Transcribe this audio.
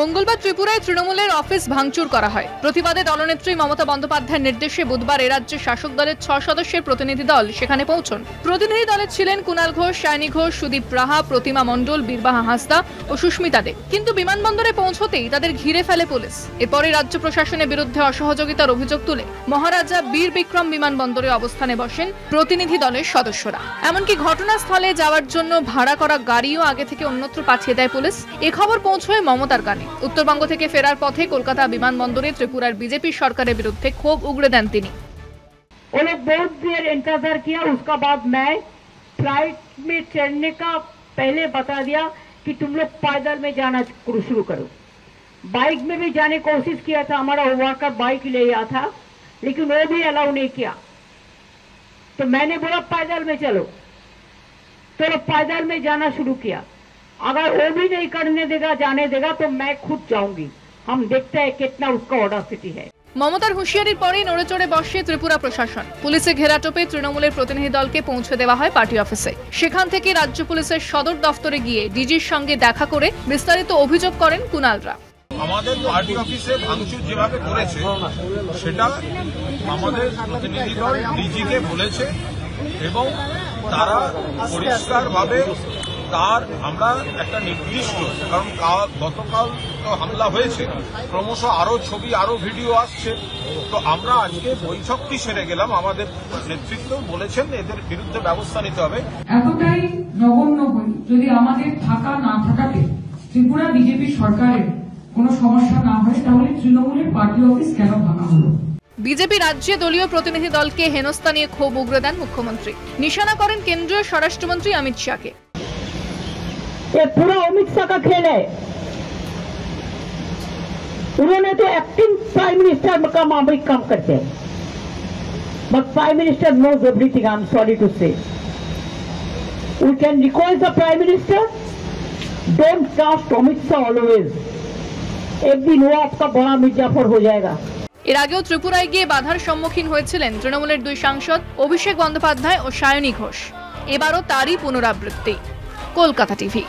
মঙ্গলবার ত্রিপুরায় তৃণমূলের অফিস ভাঙচুর করা হয়। প্রতিবাদে দলনেত্রী মমতা বন্দ্যোপাধ্যায়ের নির্দেশে বুধবার এ রাজ্যে শাসক দলের 6 সদস্যের প্রতিনিধি দল সেখানে পৌঁছন। প্রতিনিধি দলে ছিলেন কুণাল ঘোষ, সায়নী ঘোষ, সুদীপ রাহা, প্রতিমা মণ্ডল, বীরবাহা হাঁসদা ও সুস্মিতা দে। কিন্তু বিমানবন্দরে পৌঁছতেই তাদের ঘিরে ফেলে পুলিশ। এরপরে রাজ্য প্রশাসনের বিরুদ্ধে অসহযোগিতার অভিযোগ তুলে মহারাজা বীর বিক্রম বিমানবন্দরে অবস্থানে বসেন প্রতিনিধি দলের সদস্যরা। এমনকি ঘটনাস্থলে যাওয়ার জন্য ভাড়া করা গাড়িও আগে থেকে অন্যত্র পাঠিয়ে দেয় পুলিশ। এ খবর পৌঁছয় মমতার কানে। उत्तरबंग থেকে ফেরার পথে কলকাতা বিমানবন্দরে ত্রিপুরার বিজেপি সরকারের বিরুদ্ধে ক্ষোভ উগড়ে দেন তিনি। वो लोग बहुत देर इंतजार किया, उसका बाद मैं फ्लाइट में चढ़ने का पहले बता दिया कि तुम लोग पैदल में जाना शुरू करो। बाइक में भी जाने की कोशिश किया था, हमारा वर्कर बाइक ले आया था, लेकिन वो भी अलाउ नहीं किया। तो मैंने बोला पैदल में चलो, तो पैदल में जाना शुरू किया। अगर वो भी नहीं करने देगा, जाने देगा, तो मैं खुद जाऊंगी। हम देखते हैं कितना उसका ऑडासिटी है। মমতার হুঁশিয়ারির পরেই নড়েচড়ে বসে ত্রিপুরা প্রশাসন। পুলিশের ঘেরাটোপে তৃণমূলের প্রতিনিধি দলকে পৌঁছে দেওয়া হয় পার্টি অফিসে। সেখান থেকে রাজ্য পুলিশের সদর দফতরে গিয়ে ডিজির সঙ্গে দেখা করে বিস্তারিত অভিযোগ করেন কুণালরা। আমাদের পার্টি অফিসে ভাঙচুর যেভাবে করেছে সেটা আমাদের প্রতিনিধি দল ডিজিকে বলেছে এবং তারা পরিষ্কারভাবে তার আমরা একটা নির্দিষ্ট, কারণ গতকাল তো হামলা হয়েছে, ক্রমশ আরো ছবি আরো ভিডিও আসছে, তো আমরা আজকে বৈঠকটি সেরে গেলাম। আমাদের নেতৃত্ব বলেছেন এদের বিরুদ্ধে ব্যবস্থা নিতে হবে। এতটাই নগণ্য হই যদি আমাদের থাকা না থাকাতে ত্রিপুরা বিজেপি সরকারের কোনো সমস্যা না হয়, তাহলে তৃণমূলের পার্টি অফিস কেন ভাঙা হলো? বিজেপি রাজ্যে দলীয় প্রতিনিধি দলকে হেনস্থা নিয়ে ক্ষোভ উগরে দেন মুখ্যমন্ত্রী। নিশানা করেন কেন্দ্রীয় স্বরাষ্ট্রমন্ত্রী অমিত শাহকে। ये पूरा अमित शाह का खेल है। उन्होंने तो एक्टिंग प्राइम मिनिस्टर का मामले काम करते हैं, but prime minister knows everything. I am sorry to say we can request the prime minister, don't trust Amit Shah always. एक दिन वो आपका बड़ा मिर्जाफर हो जाएगा। এর আগেও ত্রিপুরায় গিয়ে বাধার সম্মুখীন হয়েছিলেন তৃণমূলের 2 সাংসদ অভিষেক বন্দ্যোপাধ্যায় ও সায়নী ঘোষ। এবারও তারই পুনরাবৃত্তি। কলকাতা টিভি।